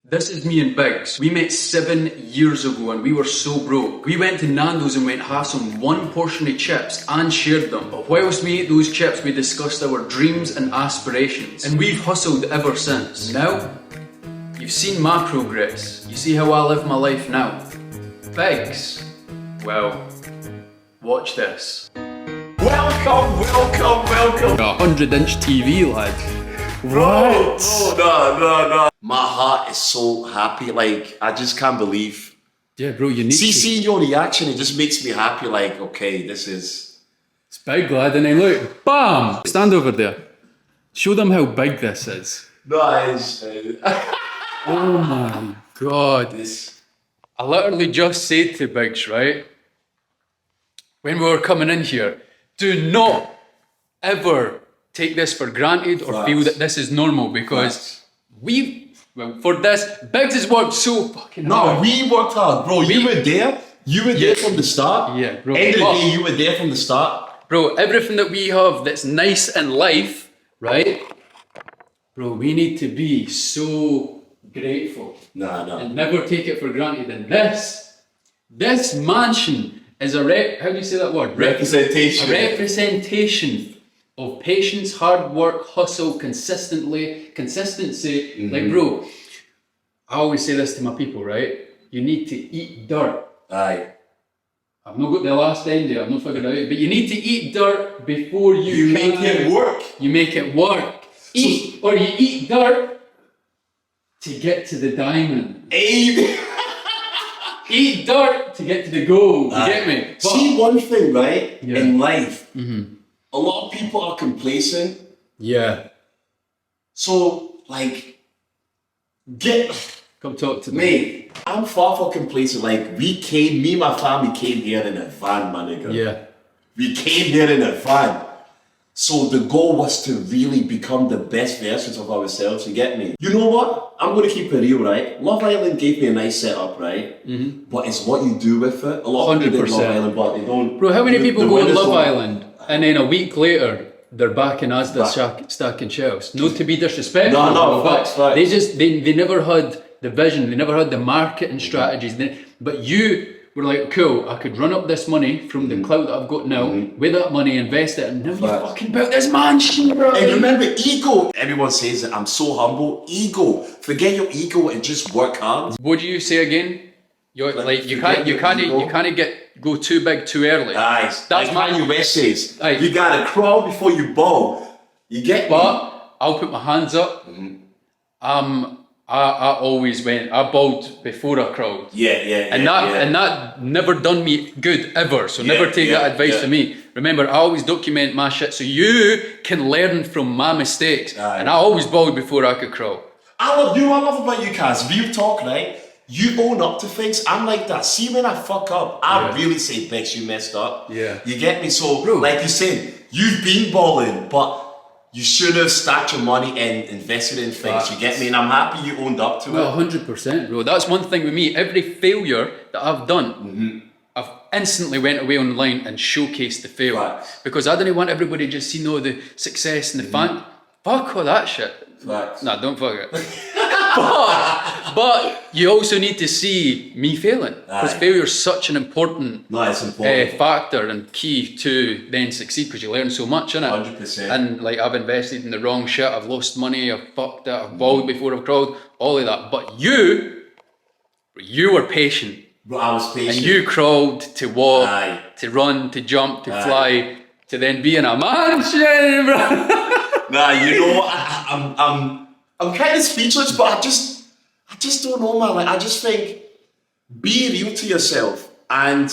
This is me and Biggs. We met 7 years ago and we were so broke. We went to Nando's and went halves on one portion of chips and shared them. But whilst we ate those chips, we discussed our dreams and aspirations. And we've hustled ever since. Now, you've seen my progress. You see how I live my life now. Biggs, well, watch this. Welcome. A 100-inch TV, lad. Bro, no. My heart is so happy, like, I just can't believe. Yeah, bro, you need to. Seeing your reaction, it just makes me happy, like, okay, this is... It's big, lad, and then look, BAM! Stand over there. Show them how big this is. Nice. Oh my God. I literally just said to Biggs, right? When we were coming in here, do not ever take this for granted or feel that this is normal, because for this, Biggs has worked so fucking hard. No, we worked hard, bro. You were there. You were there from the start. Yeah, bro. End of the day, you were there from the start. Bro, everything that we have that's nice in life, right? Bro, we need to be so grateful. Nah. And never take it for granted. And this mansion is how do you say that word? Representation. A representation of patience, hard work, hustle, consistency. Mm-hmm. Like, bro, I always say this to my people, right? You need to eat dirt. Aye. I've not got the last end there, I've not figured it out, but you need to eat dirt before you make it work. You make it work. You eat dirt to get to the diamond. Eat dirt to get to the gold, you get me? But, see, one thing, right, in life, mm-hmm. a lot of people are complacent. Yeah. So, like, come talk to me. Mate, I'm far from complacent. Like, me and my family came here in a van, my nigga. Yeah. We came here in a van. So the goal was to really become the best versions of ourselves, you get me? You know what? I'm gonna keep it real, right? Love Island gave me a nice setup, right? Mm-hmm. But it's what you do with it. A lot of people did Love Island, but they don't. Bro, how many people go on Love Island and then a week later they're back in Asda stacking shelves? Not to be disrespectful, no, but facts. they never had the vision, they never had the marketing strategies. But you were like, cool, I could run up this money from the clout that I've got now, with that money, invest it, and now you fucking built this mansion, bro. And remember, ego. Everyone says that I'm so humble. Ego. Forget your ego and just work hard. What do you say again? You're like you can't go too big too early. Nice. That's like Kanye West says. Aye. You gotta crawl before you bow. You get me? But I'll put my hands up. I always I bowed before I crawled. Yeah. And that never done me good ever. So never take that advice from me. Remember, I always document my shit so you can learn from my mistakes. Aye. And I always bowed before I could crawl. I love about you guys. Real talk, right? You own up to things. I'm like that. See, when I fuck up, I really say, Bex, you messed up. Yeah. You get me? So, like you said, you've been balling, but you should have stacked your money and invested in things. You get me? And I'm happy you owned up to it. 100%, bro. That's one thing with me. Every failure that I've done, I've instantly went away online and showcased the fail. Facts. Because I didn't want everybody just see the success and the fan. Fuck all that shit. Facts. Nah, don't fuck it. but you also need to see me failing, because failure is such an important factor and key to then succeed, because you learn so much in it. 100%. And like, I've invested in the wrong shit, I've lost money, I've fucked it, I've bowled before I've crawled, all of that. But you were patient. Bro, I was patient. And you crawled to walk, to run, to jump, to fly, to then be in a mansion, bro. Nah, you know what? I'm kind of speechless, but I just don't know, man. Like, I just think, be real to yourself and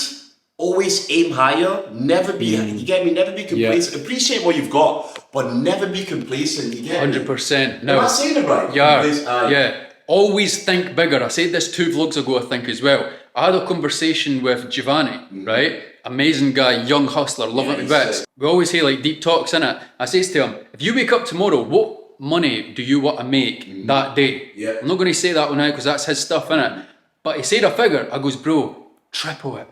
always aim higher. Never be, you get me? Never be complacent. Yeah. Appreciate what you've got, but never be complacent. You get 100%. No, am I saying it right? Yeah. Always think bigger. I said this 2 vlogs ago, I think, as well. I had a conversation with Giovanni, right? Amazing guy, young hustler, love it to bits. We always say like deep talks, innit? I says to him, if you wake up tomorrow, what money do you want to make that day? Yeah. I'm not going to say that one now because that's his stuff, innit? But he said a figure. I goes, bro, triple it.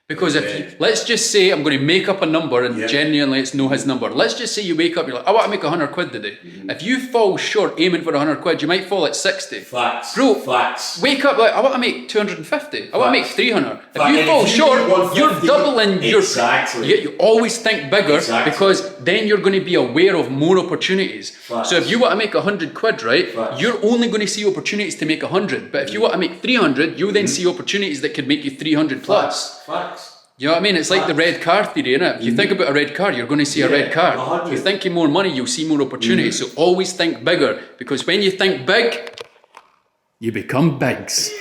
Because if you, let's just say I'm going to make up a number and genuinely it's no his number. Let's just say you wake up, you're like, I want to make 100 quid today. If you fall short aiming for 100 quid, you might fall at 60. Facts. Bro, Facts. wake up like, I want to make 250. I want to make 300. If you fall short, you're doubling your... Exactly. You always think bigger because then you're going to be aware of more opportunities. Facts. So if you want to make 100 quid, right, you're only going to see opportunities to make 100. But if you want to make 300, you'll then see opportunities that could make you 300 plus. Facts. You know what I mean? It's like the red car theory, innit? If you think about a red car, you're going to see a red car. 100. If you're thinking more money, you'll see more opportunities. So always think bigger, because when you think big, you become bigs.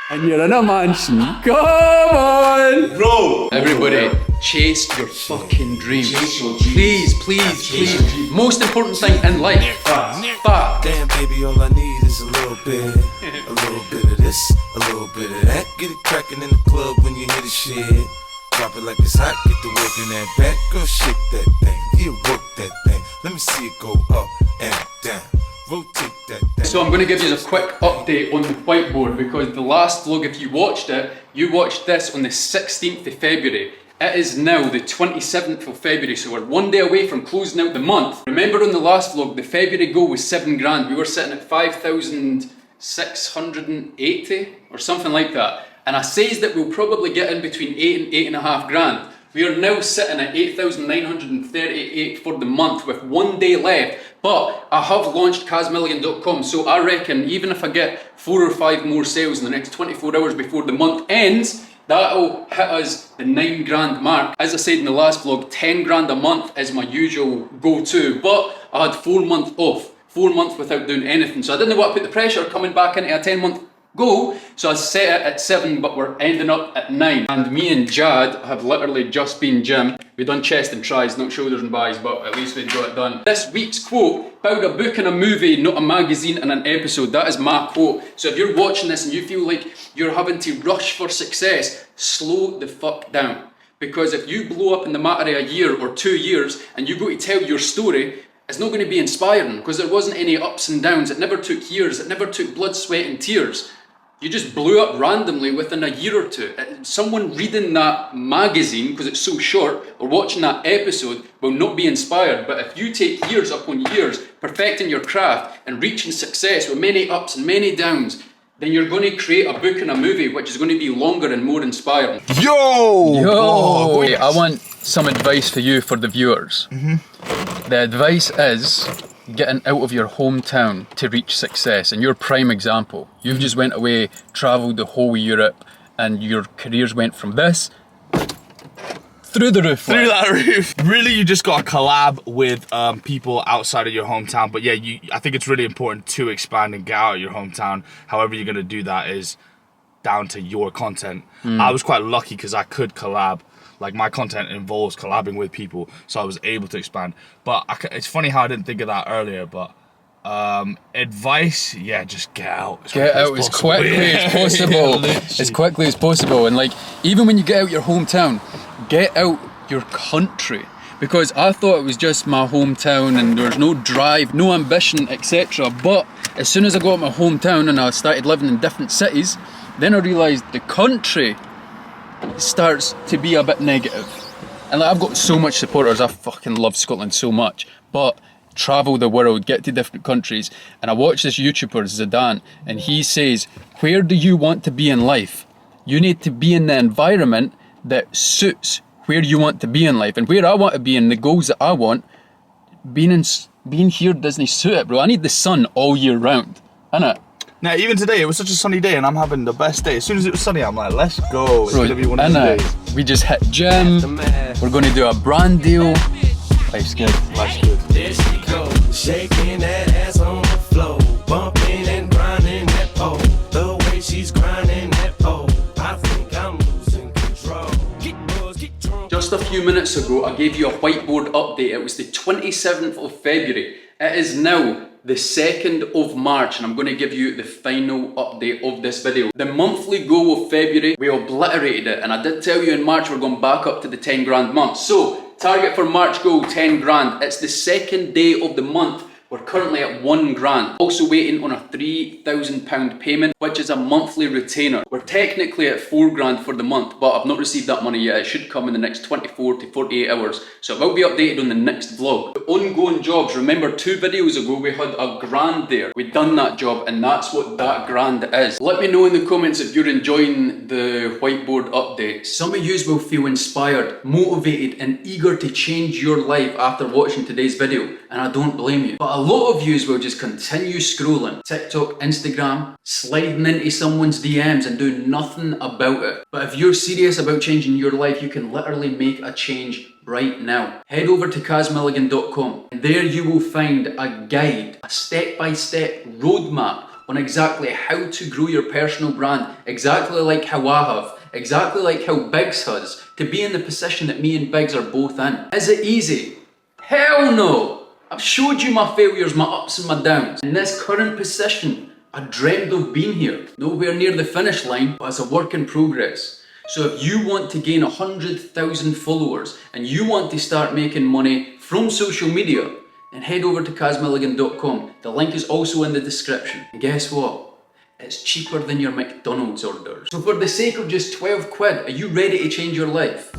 And you're in a mansion. Come on! Bro! Everybody, chase your fucking dreams. Chase your dreams. Please. Most important thing in life. Fact. Damn, baby, all I need is a little bit of this, a little bit of that. Get it crackin' in the club when you hear the shit. Drop it like it's hot, get the work in that back. Girl, shake that thing, yeah, work that thing. Let me see it go up and down. Rotate that thing. So I'm going to give you a quick update on the whiteboard, because the last vlog, if you watched it, you watched this on the 16th of February. It is now the 27th of February, so we're one day away from closing out the month. Remember on the last vlog, the February goal was 7 grand. We were sitting at 5,680 or something like that. And I says that we'll probably get in between 8 and 8.5 grand. We are now sitting at 8,938 for the month with 1 day left. But I have launched CazMilligan.com, so I reckon even if I get 4 or 5 more sales in the next 24 hours before the month ends, that'll hit us the 9 grand mark. As I said in the last vlog, 10 grand a month is my usual go-to, but I had 4 months off, 4 months without doing anything. So I didn't want to put the pressure coming back into a 10-month goal, so I set it at 7, but we're ending up at 9. And me and Jad have literally just been gym. We've done chest and tries, not shoulders and buys, but at least we got it done. This week's quote, about a book and a movie, not a magazine and an episode. That is my quote. So if you're watching this and you feel like you're having to rush for success, slow the fuck down. Because if you blow up in the matter of a year or 2 years and you go to tell your story, it's not going to be inspiring, because there wasn't any ups and downs. It never took years. It never took blood, sweat and tears. You just blew up randomly within a year or two. Someone reading that magazine, because it's so short, or watching that episode will not be inspired. But if you take years upon years perfecting your craft and reaching success with many ups and many downs, then you're going to create a book and a movie which is going to be longer and more inspiring. Yo! Oh, I want some advice for you, for the viewers. The advice is getting out of your hometown to reach success. And your prime example, you've just went away, travelled the whole Europe, and your careers went from this through the roof. Through that roof. Really, you just got to collab with people outside of your hometown. But yeah, I think it's really important to expand and get out of your hometown. However you're going to do that is down to your content. I was quite lucky because I could collab. Like, my content involves collabing with people, so I was able to expand. But it's funny how I didn't think of that earlier, but advice, yeah, just get out. Get out as quickly as possible. As quickly as possible. And like, even when you get out your hometown, get out your country. Because I thought it was just my hometown and there was no drive, no ambition, etc. But as soon as I got out my hometown and I started living in different cities, then I realised the country starts to be a bit negative. And like, I've got so much supporters, I fucking love Scotland so much, but travel the world, get to different countries. And I watch this YouTuber Zidane, and he says, where do you want to be in life? You need to be in the environment that suits where you want to be in life. And where I want to be, and the goals that I want, being here doesn't suit it, bro. I need the sun all year round, innit? Now, even today, it was such a sunny day and I'm having the best day. As soon as it was sunny, I'm like, let's go. It's gonna be one of these days. We just hit gym. We're gonna do a brand deal. Life's good. Life's good. There she goes, shaking that ass on the floor, bumping and grinding that pole. The way she's grinding that pole, I think I'm losing control. Get buzzed, get drunk. Just a few minutes ago, I gave you a whiteboard update. It was the 27th of February. It is now the 2nd of March, and I'm going to give you the final update of this video. The monthly goal of February, we obliterated it, and I did tell you in March we're going back up to the 10 grand month. So, target for March goal, 10 grand. It's the 2nd day of the month, We're currently at £1,000. Also waiting on a £3,000 payment, which is a monthly retainer. We're technically at £4,000 for the month, but I've not received that money yet. It should come in the next 24 to 48 hours. So it will be updated on the next vlog. The ongoing jobs, remember 2 videos ago we had £1,000 there. We'd done that job and that's what that grand is. Let me know in the comments if you're enjoying the whiteboard update. Some of yous will feel inspired, motivated and eager to change your life after watching today's video, and I don't blame you. But a lot of yous will just continue scrolling TikTok, Instagram, sliding into someone's DMs and doing nothing about it. But if you're serious about changing your life, you can literally make a change right now. Head over to kazmilligan.com and there you will find a guide, a step-by-step roadmap on exactly how to grow your personal brand, exactly like how I have, exactly like how Biggs has, to be in the position that me and Biggs are both in. Is it easy? Hell no! I've showed you my failures, my ups and my downs. In this current position, I dreamed of being here. Nowhere near the finish line, but it's a work in progress. So if you want to gain 100,000 followers and you want to start making money from social media, then head over to kazmilligan.com. The link is also in the description. And guess what? It's cheaper than your McDonald's orders. So for the sake of just 12 quid, are you ready to change your life?